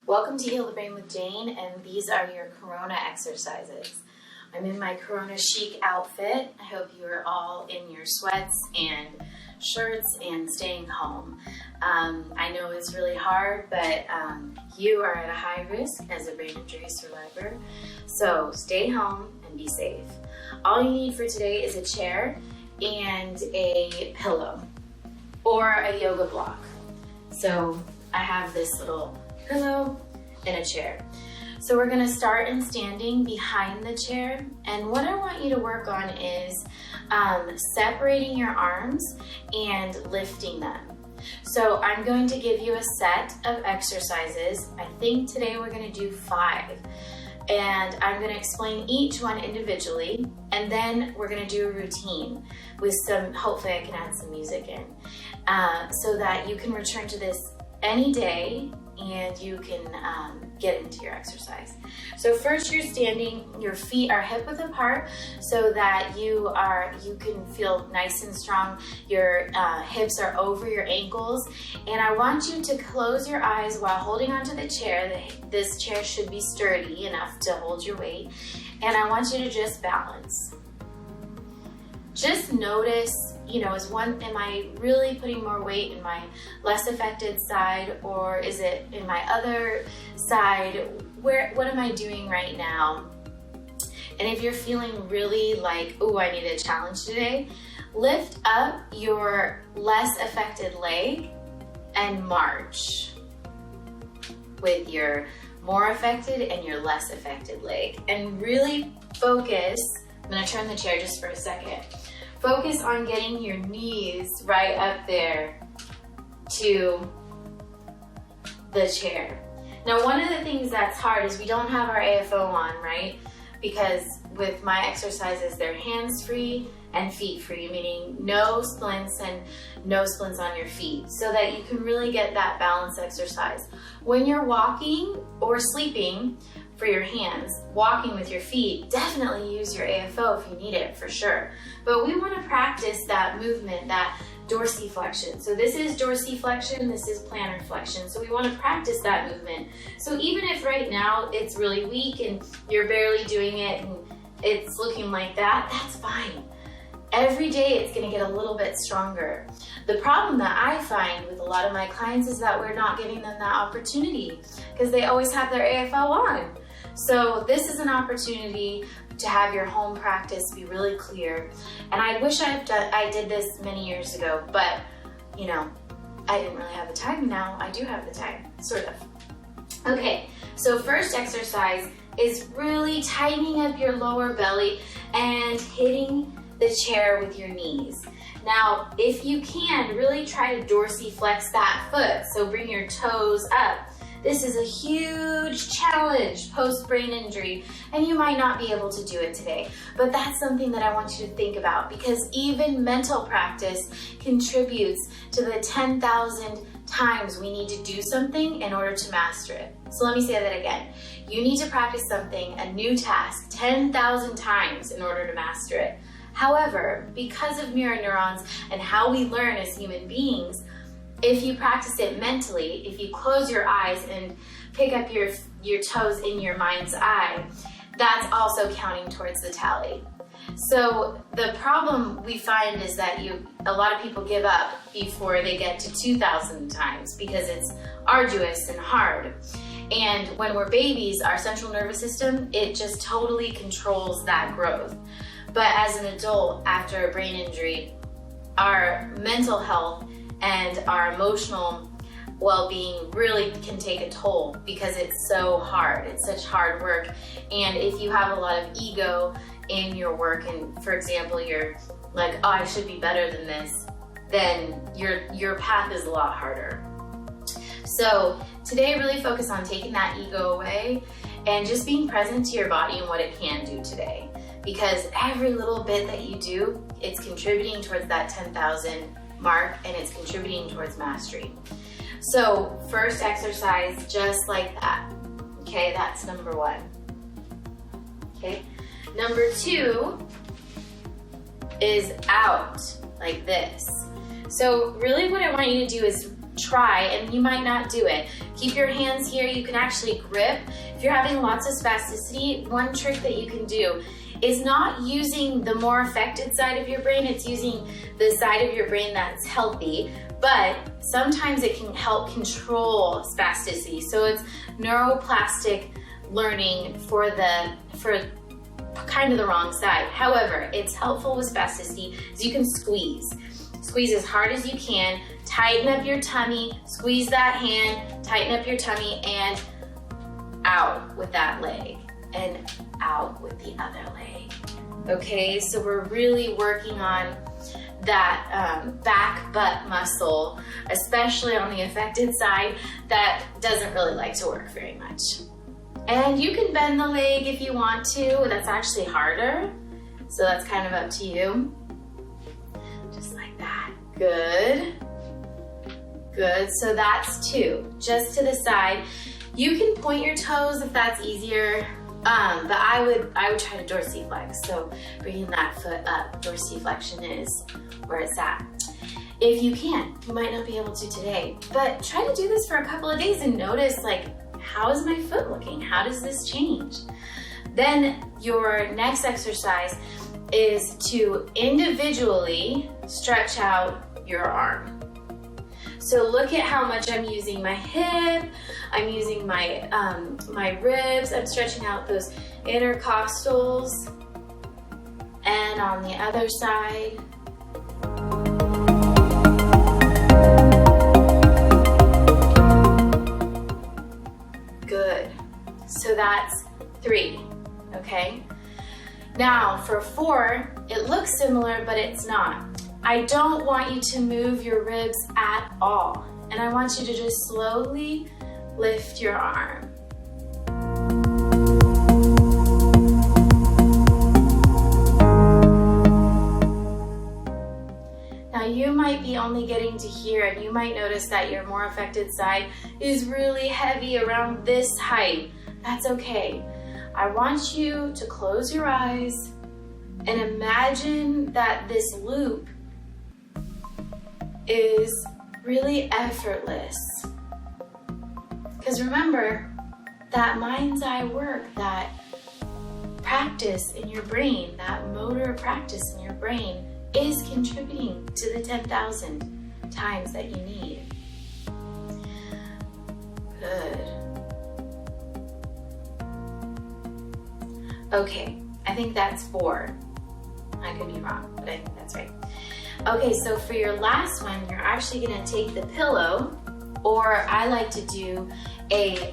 Welcome to Heal the Brain with Jane, and these are your Corona exercises. I'm in my Corona chic outfit. I hope you are all in your sweats and shirts and staying home. I know it's really hard, but you are at a high risk as a brain injury survivor. So stay home and be safe. All you need for today is a chair and a pillow or a yoga block. So I have this little pillow and a chair. So we're gonna start in standing behind the chair, and what I want you to work on is separating your arms and lifting them. So I'm going to give you a set of exercises. I think today we're gonna do 5, and I'm gonna explain each one individually, and then we're gonna do a routine with some, hopefully I can add some music in, so that you can return to this any day and you can get into your exercise. So first you're standing, your feet are hip width apart so that you can feel nice and strong. Your hips are over your ankles, and I want you to close your eyes while holding onto the chair. This chair should be sturdy enough to hold your weight, and I want you to just balance. Just notice, am I really putting more weight in my less affected side, or is it in my other side? What am I doing right now? And if you're feeling really like, oh, I need a challenge today, lift up your less affected leg and march with your more affected and your less affected leg. And really focus. I'm gonna turn the chair just for a second. Focus on getting your knees right up there to the chair. Now, one of the things that's hard is we don't have our AFO on, right? Because with my exercises, they're hands-free and feet-free, meaning no splints and no splints on your feet, so that you can really get that balance exercise. When you're walking or sleeping, for your hands, walking with your feet, definitely use your AFO if you need it, for sure. But we want to practice that movement, that dorsiflexion. So this is dorsiflexion, this is plantar flexion. So we want to practice that movement. So even if right now it's really weak and you're barely doing it and it's looking like that, that's fine. Every day it's going to get a little bit stronger. The problem that I find with a lot of my clients is that we're not giving them that opportunity because they always have their AFO on. So this is an opportunity to have your home practice be really clear. And I wish I did this many years ago, but I didn't really have the time. Now I do have the time, sort of. Okay, so first exercise is really tightening up your lower belly and hitting the chair with your knees. Now, if you can, really try to dorsiflex that foot. So bring your toes up. This is a huge challenge post-brain injury, and you might not be able to do it today, but that's something that I want you to think about, because even mental practice contributes to the 10,000 times we need to do something in order to master it. So let me say that again. You need to practice something, a new task, 10,000 times in order to master it. However, because of mirror neurons and how we learn as human beings, if you practice it mentally, if you close your eyes and pick up your toes in your mind's eye, that's also counting towards the tally. So the problem we find is that a lot of people give up before they get to 2,000 times because it's arduous and hard. And when we're babies, our central nervous system, it just totally controls that growth. But as an adult, after a brain injury, our mental health and our emotional well-being really can take a toll because it's so hard. It's such hard work. And if you have a lot of ego in your work, and for example, you're like, oh, I should be better than this, then your path is a lot harder. So today, really focus on taking that ego away and just being present to your body and what it can do today. Because every little bit that you do, it's contributing towards that 10,000 mark, and it's contributing towards mastery. So first exercise, just like that. Okay, that's number 1. Okay, number 2 is out, like this. So really what I want you to do is try, and you might not do it. Keep your hands here. You can actually grip. If you're having lots of spasticity, one trick that you can do is not using the more affected side of your brain, it's using the side of your brain that's healthy, but sometimes it can help control spasticity. So it's neuroplastic learning for kind of the wrong side. However, it's helpful with spasticity is you can squeeze. Squeeze as hard as you can, tighten up your tummy, squeeze that hand, tighten up your tummy, and out with that leg, and out with the other leg. Okay, so we're really working on that back butt muscle, especially on the affected side, that doesn't really like to work very much. And you can bend the leg if you want to. That's actually harder, so that's kind of up to you. Just like that. Good. Good, so that's 2, just to the side. You can point your toes if that's easier, but I would try to dorsiflex. So bringing that foot up, dorsiflexion is where it's at. If you can, you might not be able to today, but try to do this for a couple of days and notice, like, how is my foot looking? How does this change? Then your next exercise is to individually stretch out your arm. So look at how much I'm using my hip, I'm using my, my ribs, I'm stretching out those intercostals, and on the other side. Good. So that's 3, okay? Now for 4, it looks similar, but it's not. I don't want you to move your ribs at all. And I want you to just slowly lift your arm. Now you might be only getting to here, and you might notice that your more affected side is really heavy around this height. That's okay. I want you to close your eyes and imagine that this loop is really effortless. Because remember, that mind's eye work, that practice in your brain, that motor practice in your brain is contributing to the 10,000 times that you need. Good. Okay, I think that's 4. I could be wrong, but I think that's right. Okay, so for your last one, you're actually gonna take the pillow, or I like to do a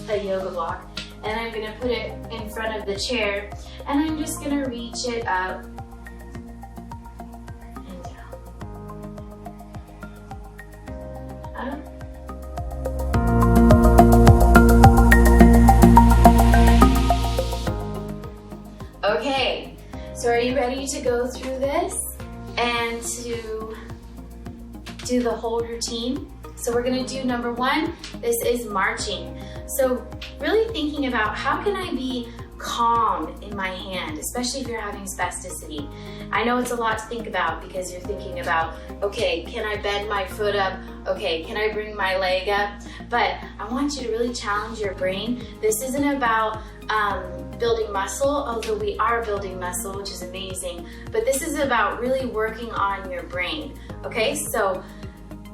yoga block, and I'm gonna put it in front of the chair, and I'm just gonna reach it up and down. Up. Okay, so are you ready to go through this and to do the whole routine? So we're gonna do number 1, this is marching. So really thinking about how can I be calm in my hand, especially if you're having spasticity. I know it's a lot to think about because you're thinking about, okay, can I bend my foot up? Okay, can I bring my leg up? But I want you to really challenge your brain. This isn't about building muscle, although we are building muscle, which is amazing, but this is about really working on your brain, okay? So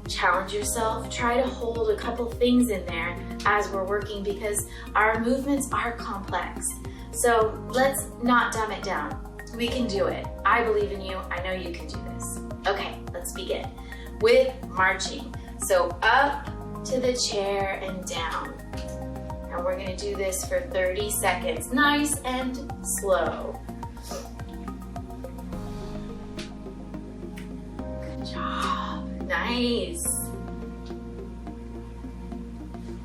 challenge yourself, try to hold a couple things in there as we're working because our movements are complex. So let's not dumb it down. We can do it. I believe in you. I know you can do this. Okay, let's begin with marching. So up to the chair and down. And we're gonna do this for 30 seconds, nice and slow. Good job, nice.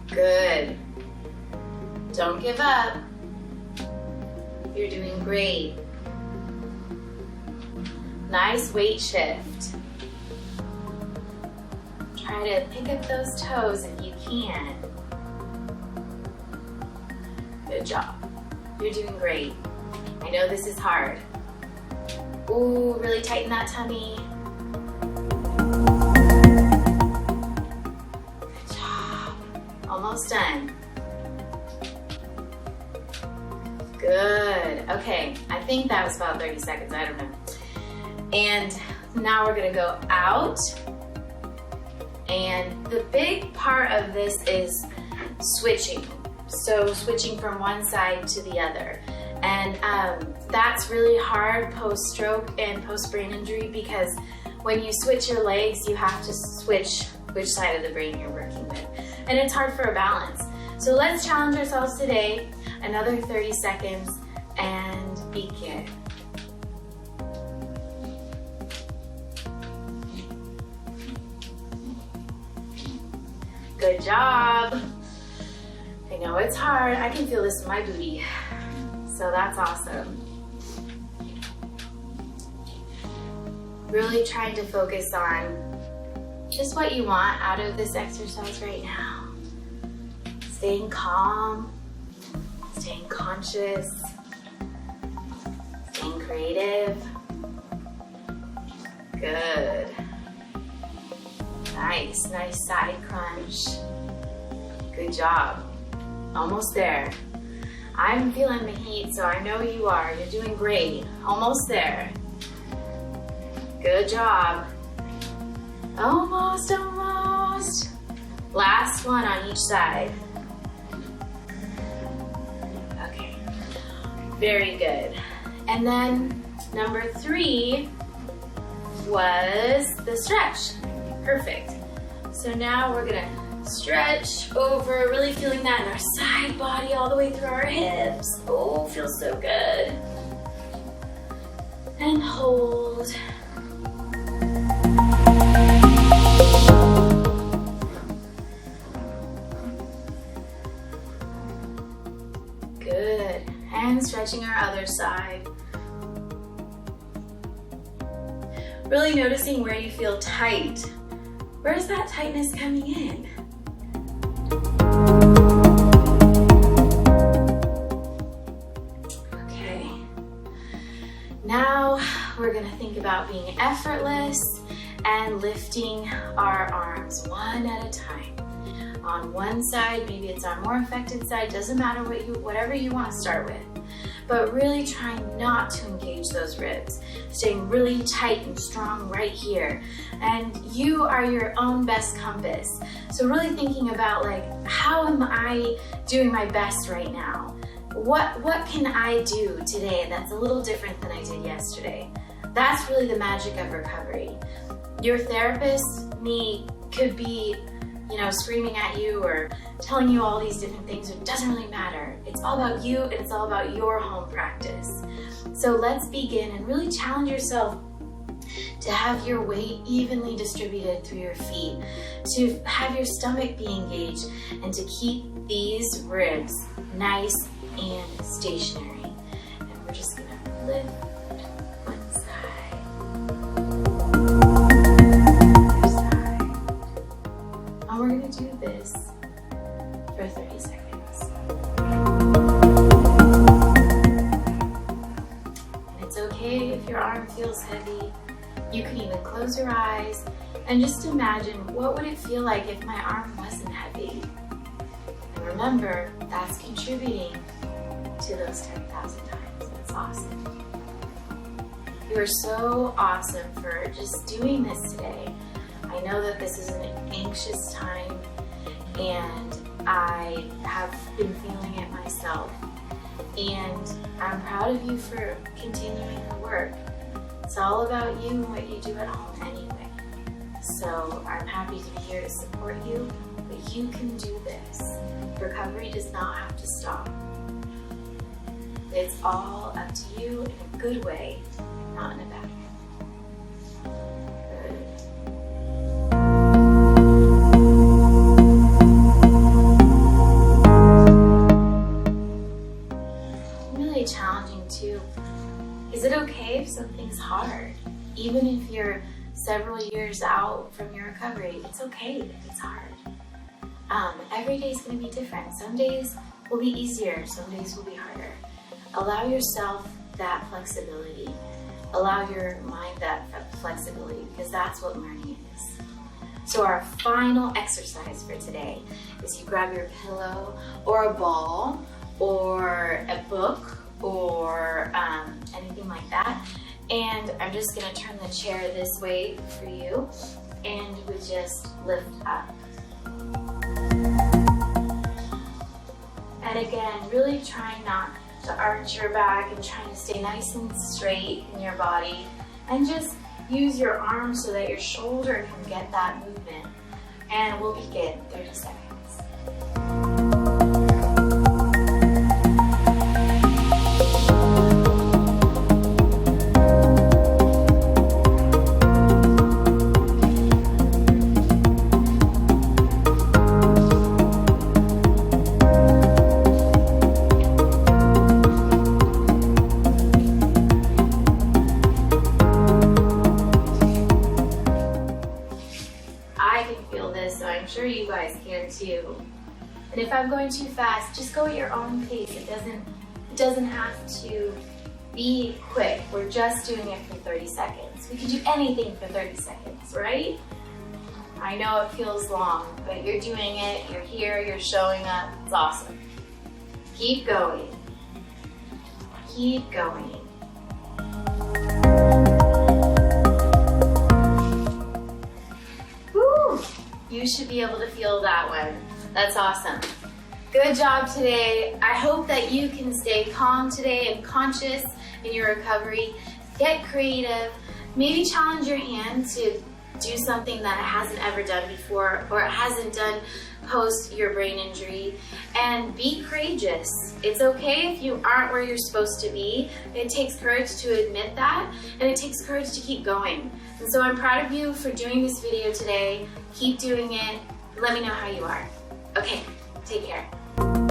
Good. Don't give up. You're doing great. Nice weight shift. Try to pick up those toes if you can. Good job. You're doing great. I know this is hard. Ooh, really tighten that tummy. almost done. Good. Okay, I think that was about 30 seconds, I don't know. And now we're gonna go out. And the big part of this is switching. So switching from one side to the other. And that's really hard post-stroke and post-brain injury, because when you switch your legs, you have to switch which side of the brain you're working with. And it's hard for a balance. So let's challenge ourselves today. Another 30 seconds and begin. Good job. I know it's hard. I can feel this in my booty. So that's awesome. Really trying to focus on just what you want out of this exercise right now. Staying calm, staying conscious, staying creative. Good. Nice side crunch. Good job. Almost there. I'm feeling the heat, so I know you are. You're doing great. Almost there. Good job. Almost. Last one on each side. Okay. Very good. And then number 3 was the stretch. Perfect. So now we're gonna stretch over, really feeling that in our side body all the way through our hips. Oh, feels so good. And hold. Good. And stretching our other side. Really noticing where you feel tight. Where's that tightness coming in? Okay. Now we're gonna think about being effortless and lifting our arms one at a time. On one side, maybe it's our more affected side, doesn't matter whatever you want to start with. But really trying not to engage those ribs, staying really tight and strong right here. And you are your own best compass. So really thinking about, like, how am I doing my best right now? What can I do today that's a little different than I did yesterday? That's really the magic of recovery. Your therapist, me, could be, screaming at you or telling you all these different things. It doesn't really matter. It's all about you, and it's all about your home practice. So let's begin and really challenge yourself to have your weight evenly distributed through your feet, to have your stomach be engaged, and to keep these ribs nice and stationary. And we're just gonna lift one side, other side. And we're gonna do this for 30 seconds. And it's okay if your arm feels heavy. You can even close your eyes and just imagine, what would it feel like if my arm wasn't heavy? And remember, that's contributing to those 10,000 times. That's awesome. You are so awesome for just doing this today. I know that this is an anxious time, and I have been feeling it myself. And I'm proud of you for continuing the work. It's all about you and what you do at home anyway. So I'm happy to be here to support you, but you can do this. Recovery does not have to stop. It's all up to you in a good way, not in a bad way. Challenging too. Is it okay if something's hard? Even if you're several years out from your recovery, it's okay if it's hard. Every day is going to be different. Some days will be easier, some days will be harder. Allow yourself that flexibility. Allow your mind that flexibility, because that's what learning is. So our final exercise for today is you grab your pillow or a ball or a book or anything like that. And I'm just gonna turn the chair this way for you, and you would just lift up. And again, really try not to arch your back and trying to stay nice and straight in your body, and just use your arms so that your shoulder can get that movement. And we'll begin 30 seconds. So I'm sure you guys can too. And if I'm going too fast, just go at your own pace. It doesn't have to be quick. We're just doing it for 30 seconds. We could do anything for 30 seconds, right? I know it feels long, but you're doing it, you're here, you're showing up. It's awesome. Keep going. Keep going. You should be able to feel that one. That's awesome. Good job today. I hope that you can stay calm today and conscious in your recovery. Get creative. Maybe challenge your hand to do something that it hasn't ever done before or it hasn't done post your brain injury. And be courageous. It's okay if you aren't where you're supposed to be. It takes courage to admit that, and it takes courage to keep going. And so I'm proud of you for doing this video today. Keep doing it. Let me know how you are. Okay, take care.